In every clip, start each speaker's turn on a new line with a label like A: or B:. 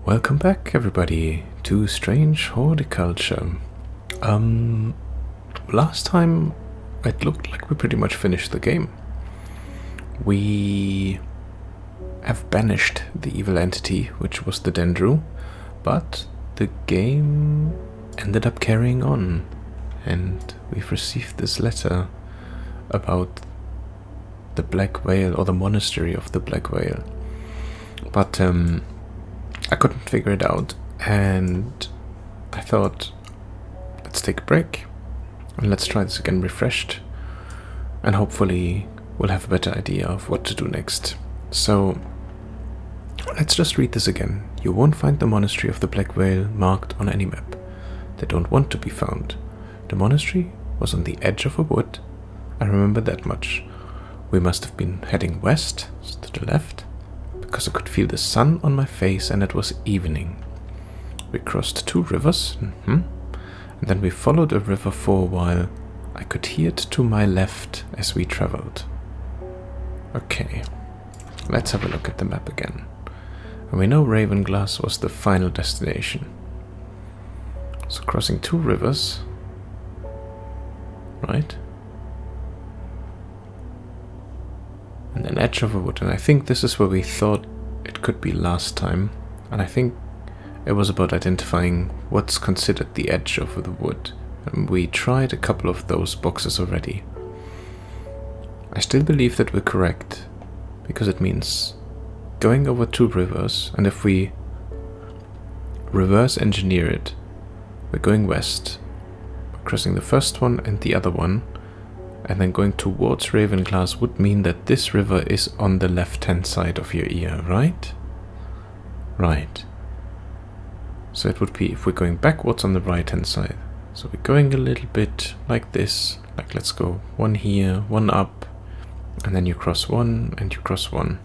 A: Welcome back, everybody, to Strange Horticulture. Last time it looked like we pretty much finished the game. We have banished the evil entity, which was the Dendru, but the game ended up carrying on, and we've received this letter about the Black Whale, or the monastery of the Black Whale. But I couldn't figure it out, and I thought, let's take a break and let's try this again refreshed, and hopefully we'll have a better idea of what to do next. So let's just read this again. You won't find the monastery of the Black Whale marked on any map. They don't want to be found. The monastery was on the edge of a wood. I remember that much. We must have been heading west, to the left, because I could feel the sun on my face and it was evening. We crossed 2 rivers, and then we followed a river for a while. I could hear it to my left as we traveled. Okay, let's have a look at the map again. And we know Ravenglass was the final destination. So crossing 2 rivers, right? And an edge of a wood, and I think this is where we thought it could be last time, and I think it was about identifying what's considered the edge of the wood, and we tried a couple of those boxes already. I still believe that we're correct, because it means going over 2 rivers, and if we reverse engineer it, we're going west, we're crossing the first one and the other one, and then going towards Ravenglass would mean that this river is on the left-hand side of your ear, right? Right. So it would be if we're going backwards on the right-hand side. So we're going a little bit like this. Like, let's go 1 here, 1 up, and then you cross 1 and you cross 1.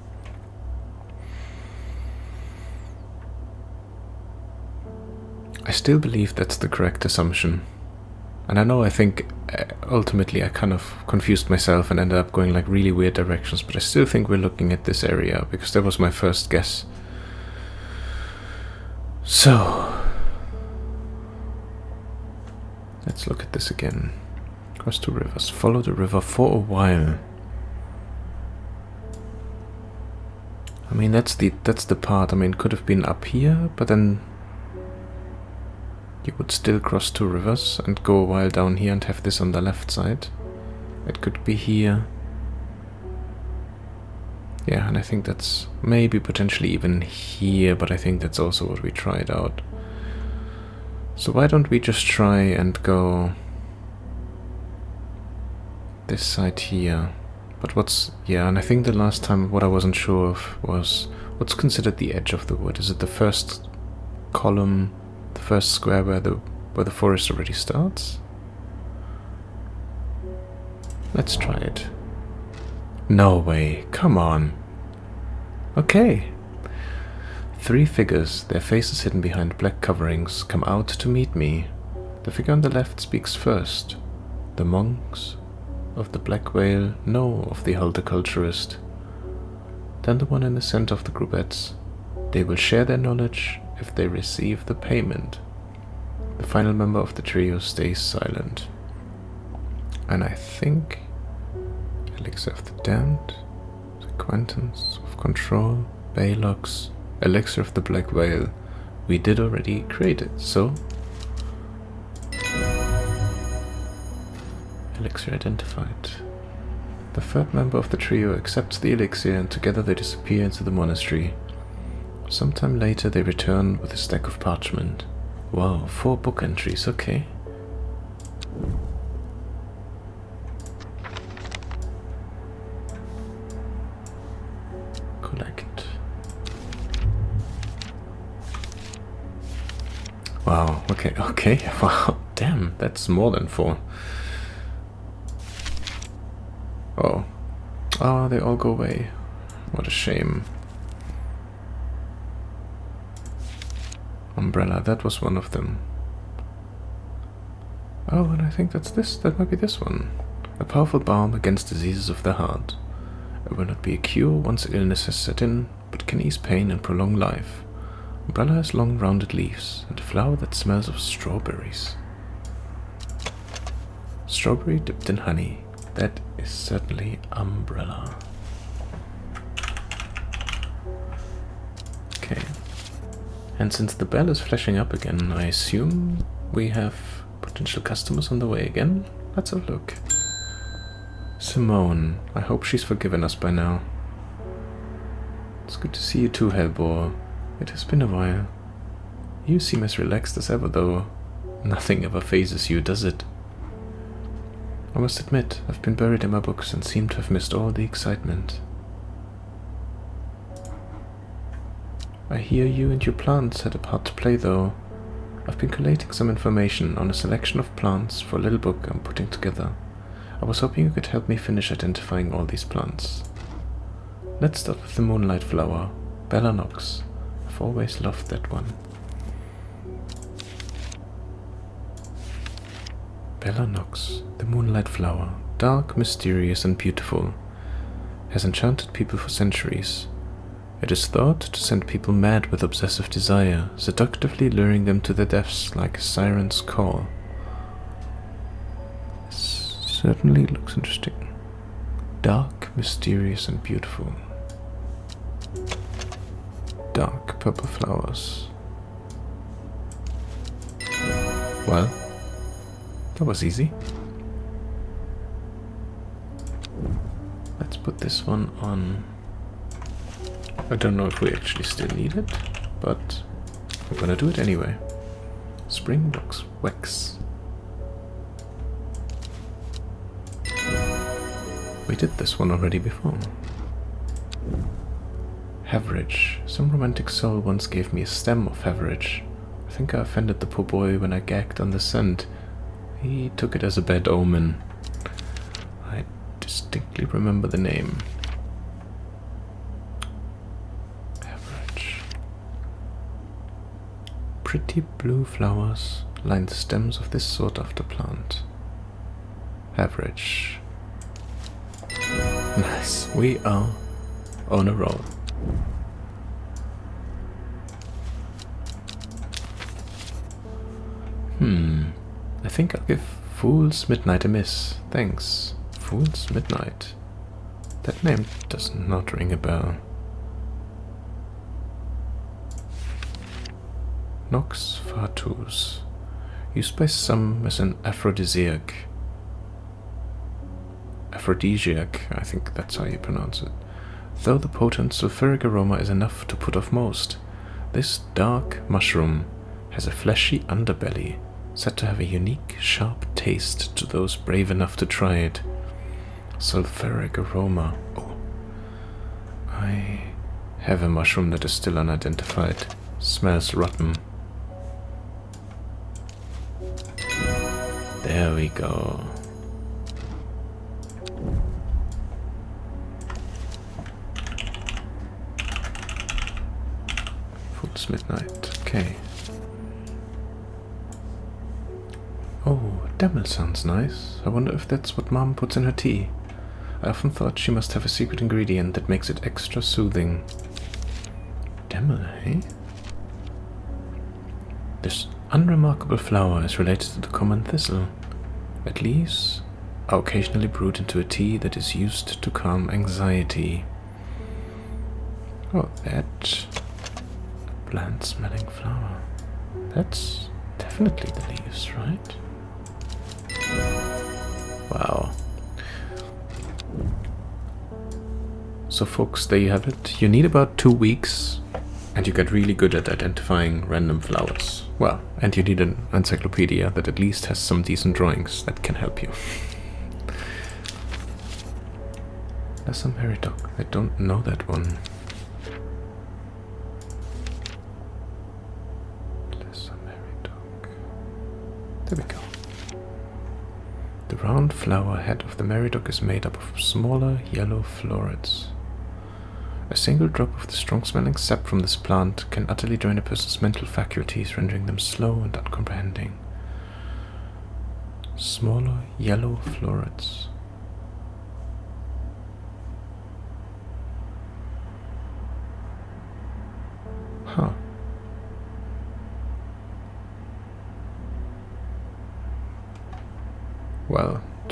A: I still believe that's the correct assumption. And I think ultimately I kind of confused myself and ended up going like really weird directions, but I still think we're looking at this area because that was my first guess. So let's look at this again. Cross 2 rivers, follow the river for a while. I mean, that's the part. I mean, it could have been up here, but then you would still cross 2 rivers and go a while down here and have this on the left side. It could be here. Yeah, and I think that's maybe potentially even here, but I think that's also what we tried out. So why don't we just try and go this side here. But and I think the last time what I wasn't sure of was what's considered the edge of the wood. Is it the first column, the first square where the forest already starts? Let's try it. No way, come on. Okay. 3 figures, their faces hidden behind black coverings, come out to meet me. The figure on the left speaks first. The monks of the Black Whale know of the horticulturist. Then the one in the center of the groupettes. They will share their knowledge if they receive the payment. The final member of the trio stays silent. And I think Elixir of the Damned, Sequentance of Control, Baylocks, Elixir of the Black Whale. We did already create it, so Elixir identified. The 3rd member of the trio accepts the elixir and together they disappear into the monastery. Sometime later they return with a stack of parchment. Wow, 4 book entries, okay. Collect. Wow, okay, wow, damn, that's more than 4. Oh, they all go away. What a shame. Umbrella, that was one of them. Oh, and I think that might be this one. A powerful balm against diseases of the heart. It will not be a cure once illness has set in, but can ease pain and prolong life. Umbrella has long rounded leaves and a flower that smells of strawberries. Strawberry dipped in honey. That is certainly umbrella. Okay. And since the bell is flashing up again, I assume we have potential customers on the way again. Let's have a look. Simone. I hope she's forgiven us by now. It's good to see you too, Hellbore. It has been a while. You seem as relaxed as ever, though. Nothing ever phases you, does it? I must admit, I've been buried in my books and seem to have missed all the excitement. I hear you and your plants had a part to play, though. I've been collating some information on a selection of plants for a little book I'm putting together. I was hoping you could help me finish identifying all these plants. Let's start with the moonlight flower, Bella Nox. I've always loved that one. Bella Nox, the moonlight flower, dark, mysterious and beautiful, has enchanted people for centuries. It is thought to send people mad with obsessive desire, seductively luring them to their deaths like a siren's call. This certainly looks interesting. Dark, mysterious and beautiful. Dark purple flowers. Well, that was easy. Let's put this one on. I don't know if we actually still need it, but I'm gonna do it anyway. Spring Box Wax. We did this one already before. Haverage. Some romantic soul once gave me a stem of Haverage. I think I offended the poor boy when I gagged on the scent. He took it as a bad omen. I distinctly remember the name. Haverage. Pretty blue flowers line the stems of this sought-after plant. Haverage. Nice. We are on a roll. I think I'll give Fool's Midnight a miss. Thanks. Fool's Midnight. That name does not ring a bell. Nox fatus. Used by some as an aphrodisiac. Aphrodisiac, I think that's how you pronounce it. Though the potent sulfuric aroma is enough to put off most, this dark mushroom has a fleshy underbelly, said to have a unique, sharp taste to those brave enough to try it. Sulfuric aroma. Oh. I have a mushroom that is still unidentified. Smells rotten. There we go. Fool's Midnight. Okay. Oh, Demel sounds nice. I wonder if that's what Mom puts in her tea. I often thought she must have a secret ingredient that makes it extra soothing. Demel, eh? This unremarkable flower is related to the common thistle. Its leaves are occasionally brewed into a tea that is used to calm anxiety. Oh, that bland-smelling flower. That's definitely the leaves, right? Wow. So folks, there you have it. You need about 2 weeks and you get really good at identifying random flowers. Well, and you need an encyclopedia that at least has some decent drawings that can help you. There's some Meridoc. I don't know that one. There's some Meridoc. There we go. The round flower head of the Meridoc is made up of smaller yellow florets. A single drop of the strong-smelling sap from this plant can utterly drain a person's mental faculties, rendering them slow and uncomprehending. Smaller yellow florets. Huh.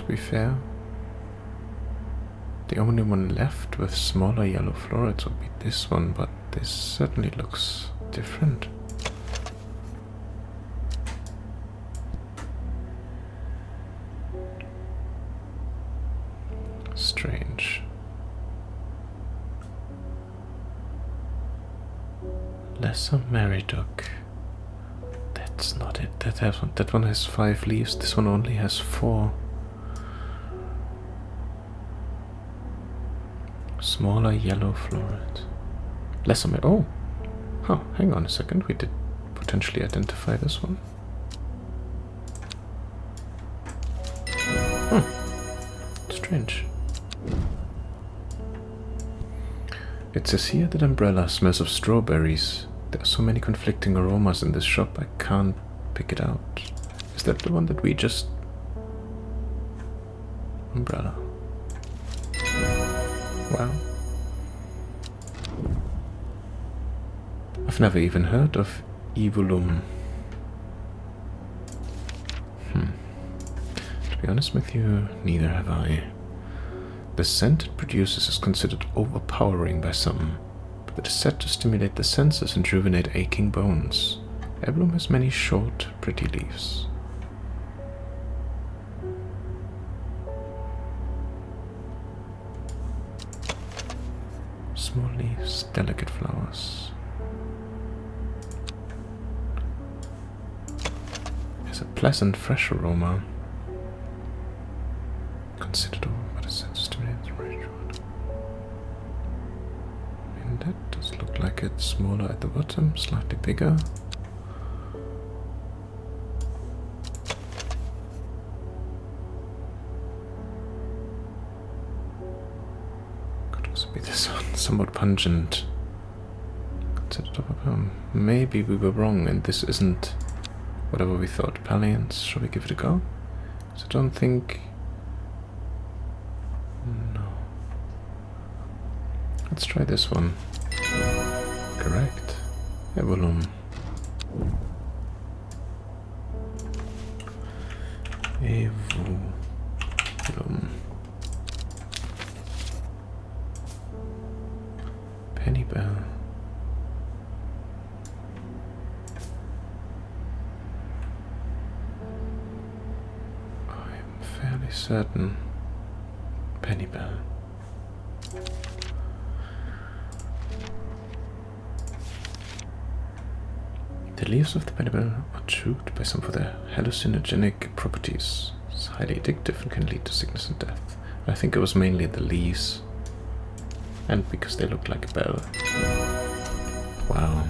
A: be fair. The only one left with smaller yellow florets would be this one, but this certainly looks different. Strange. Lesser Maridoc. That's not it. That one has 5 leaves. This one only has 4. Smaller yellow floret. Lesser Mar. Oh, huh. Hang on a second. We did potentially identify this one. Strange. It says here that umbrella smells of strawberries. There are so many conflicting aromas in this shop, I can't pick it out. Is that the one that we just... Umbrella. Wow. I've never even heard of Evolum. To be honest with you, neither have I. The scent it produces is considered overpowering by some, but it is said to stimulate the senses and rejuvenate aching bones. Evolum has many short, pretty leaves. Small leaves, delicate flowers. Has a pleasant, fresh aroma. Considered but it's said to stimulate the range. And that does look like it's smaller at the bottom, slightly bigger. Could also be this one, somewhat pungent. Considered maybe we were wrong and this isn't whatever we thought. Palliance, shall we give it a go? So I don't think... No. Let's try this one. Correct. Evolum. Evolum. Pennybell. I'm fairly certain. Pennybell. The leaves of the pennybell are chewed by some for their hallucinogenic properties. It's highly addictive and can lead to sickness and death. I think it was mainly the leaves, and because they look like a bell. Wow.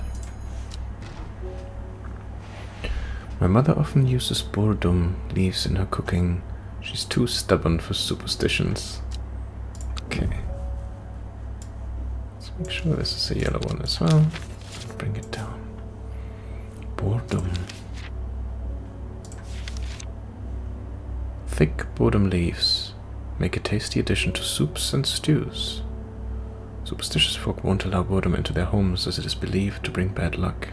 A: My mother often uses boredom leaves in her cooking. She's too stubborn for superstitions. Okay. Let's make sure this is a yellow one as well. Bring it down. Boredom. Thick boredom leaves make a tasty addition to soups and stews. Superstitious folk won't allow boredom into their homes as it is believed to bring bad luck.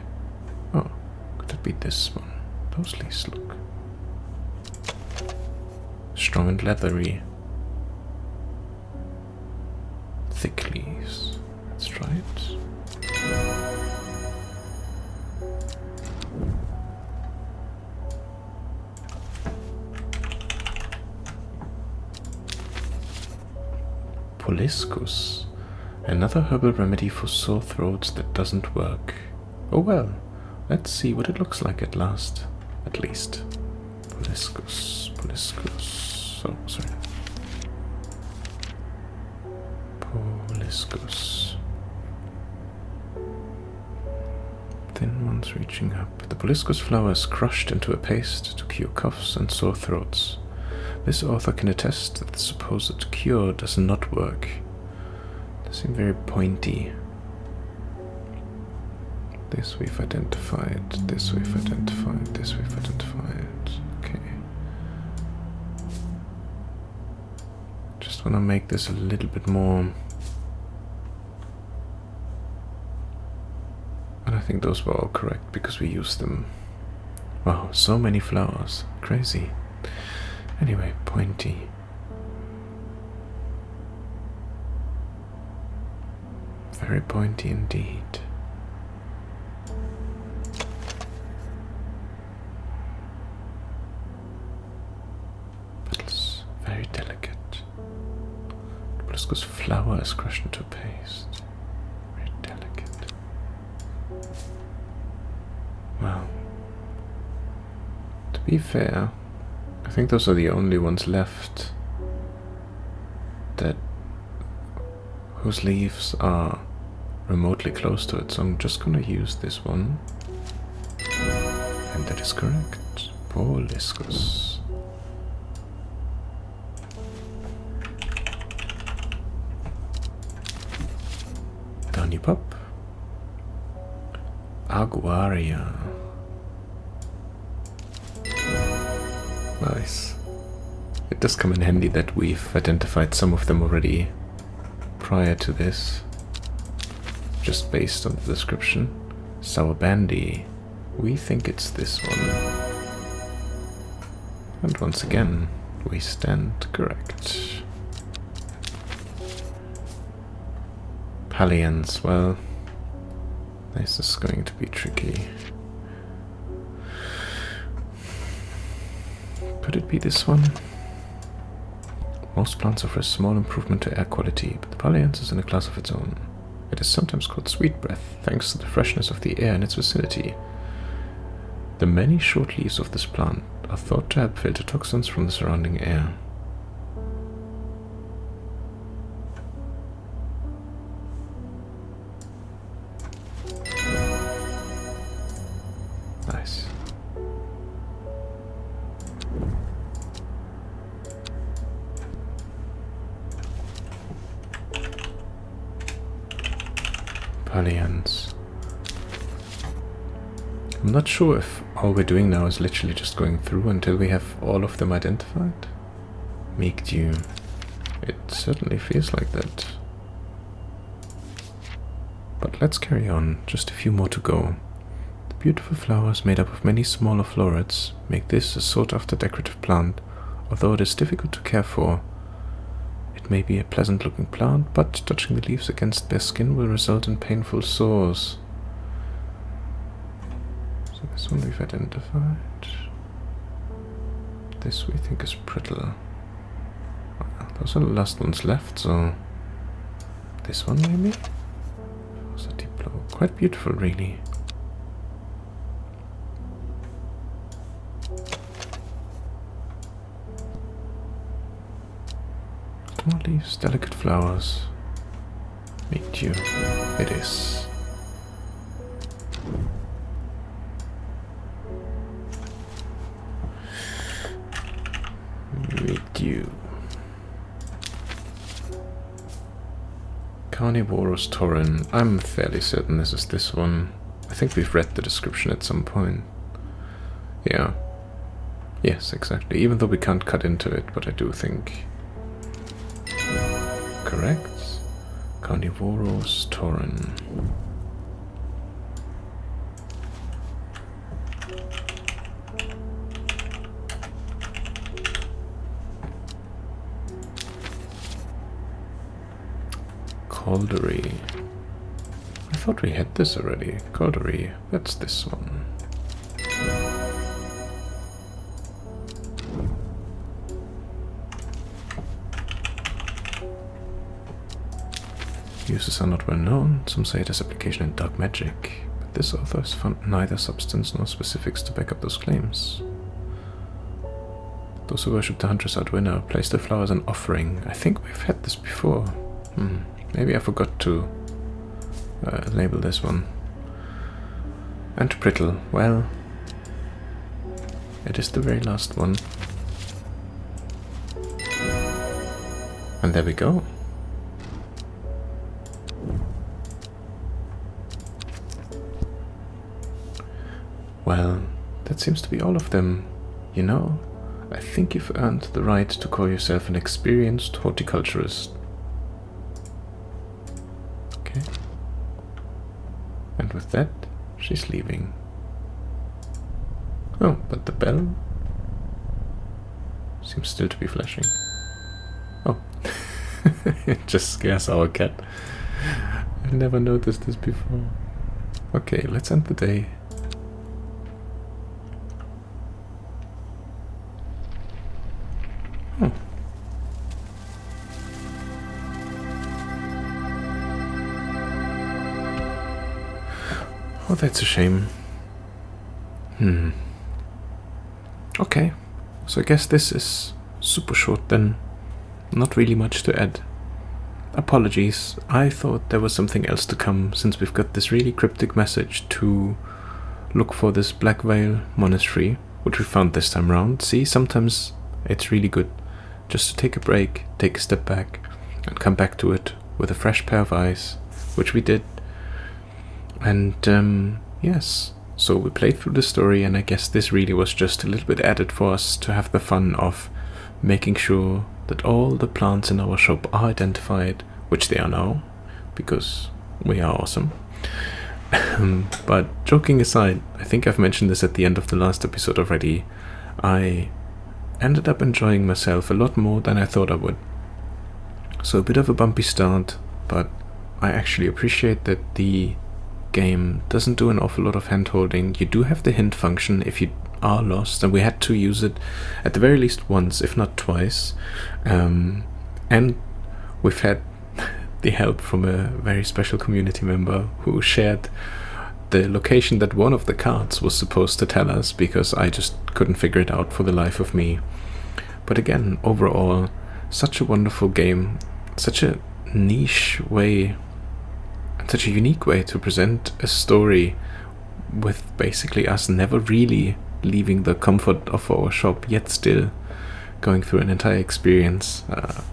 A: Oh, could it be this one? Those leaves look strong and leathery. Thick leaves. Let's try it. Poliscus. Another herbal remedy for sore throats that doesn't work. Oh well, let's see what it looks like at least. Poliscus. Oh, sorry. Poliscus. Thin ones reaching up. The poliscus flower is crushed into a paste to cure coughs and sore throats. This author can attest that the supposed cure does not work. They seem very pointy. This we've identified, this we've identified, this we've identified. Okay. Just want to make this a little bit more. And I think those were all correct because we used them. Wow, so many flowers. Crazy. Anyway, pointy. Very pointy indeed. Petals very delicate. Hibiscus flower is crushed into paste. Very delicate. Well, to be fair, I think those are the only ones left that whose leaves are remotely close to it, so I'm just gonna use this one. And that is correct. Poliscus. Down you pop. Aguaria. Nice. It does come in handy that we've identified some of them already prior to this, just based on the description. Sour Bandy. We think it's this one. And once again, we stand correct. Pallians, well, this is going to be tricky. Could it be this one? Most plants offer a small improvement to air quality, but the Pallians is in a class of its own. It is sometimes called sweet breath, thanks to the freshness of the air in its vicinity. The many short leaves of this plant are thought to help filter toxins from the surrounding air. Nice. Pallians. I'm not sure if all we're doing now is literally just going through until we have all of them identified. Meek Dew. It certainly feels like that. But let's carry on, just a few more to go. The beautiful flowers made up of many smaller florets make this a sought-after decorative plant, although it is difficult to care for. It may be a pleasant-looking plant, but touching the leaves against their skin will result in painful sores. So this one we've identified. This we think is brittle. Well, those are the last ones left, so this one maybe? Was a deep blue. Quite beautiful, really. More leaves, delicate flowers. Meet you. It is. Meet you. Carnivorous Taurin. I'm fairly certain this is this one. I think we've read the description at some point. Yeah. Yes, exactly. Even though we can't cut into it, but I do think... Correct. Carnivorous Taurin. Caldery. I thought we had this already. Caldery. That's this one. Uses are not well known. Some say it has application in dark magic, but this author has found neither substance nor specifics to back up those claims. Those who worship the huntress Arduino place the flower as an offering. I think we've had this before. Maybe I forgot to label this one. And brittle. Well, it is the very last one. And there we go. Well, that seems to be all of them. You know, I think you've earned the right to call yourself an experienced horticulturist. Okay. And with that, she's leaving. Oh, but the bell? Seems still to be flashing. Oh. It just scares our cat. I've never noticed this before. Okay, let's end the day. Oh. Oh, that's a shame. Okay, so I guess this is super short then. Not really much to add. Apologies, I thought there was something else to come, since we've got this really cryptic message to look for this Black Veil Monastery, which we found this time round. See, sometimes it's really good just to take a break, take a step back, and come back to it with a fresh pair of eyes, which we did. And yes, so we played through the story, and I guess this really was just a little bit added for us to have the fun of making sure that all the plants in our shop are identified, which they are now, because we are awesome. But joking aside, I think I've mentioned this at the end of the last episode already, I ended up enjoying myself a lot more than I thought I would. So a bit of a bumpy start, but I actually appreciate that the game doesn't do an awful lot of hand-holding. You do have the hint function if you are lost, and we had to use it at the very least once, if not twice. And we've had the help from a very special community member who shared the location that one of the cards was supposed to tell us, because I just couldn't figure it out for the life of me. But again, overall, such a wonderful game, such a niche way, such a unique way to present a story, with basically us never really leaving the comfort of our shop, yet still going through an entire experience.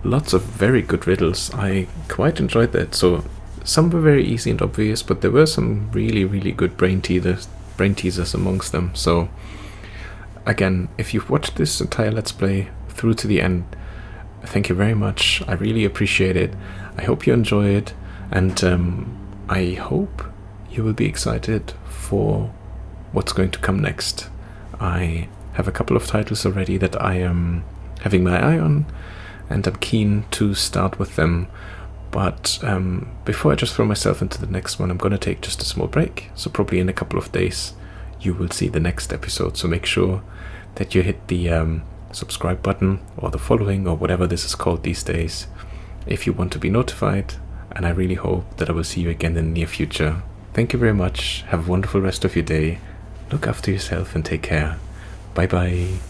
A: Lots of very good riddles. I quite enjoyed that. So some were very easy and obvious, but there were some really, really good brain teasers amongst them. So again, if you've watched this entire Let's Play through to the end, thank you very much. I really appreciate it. I hope you enjoy it, and I hope you will be excited for what's going to come next. I have a couple of titles already that I am having my eye on, and I'm keen to start with them. But before I just throw myself into the next one, I'm going to take just a small break. So probably in a couple of days you will see the next episode. So make sure that you hit the subscribe button, or the following, or whatever this is called these days, if you want to be notified. And I really hope that I will see you again in the near future. Thank you very much. Have a wonderful rest of your day. Look after yourself and take care. Bye bye.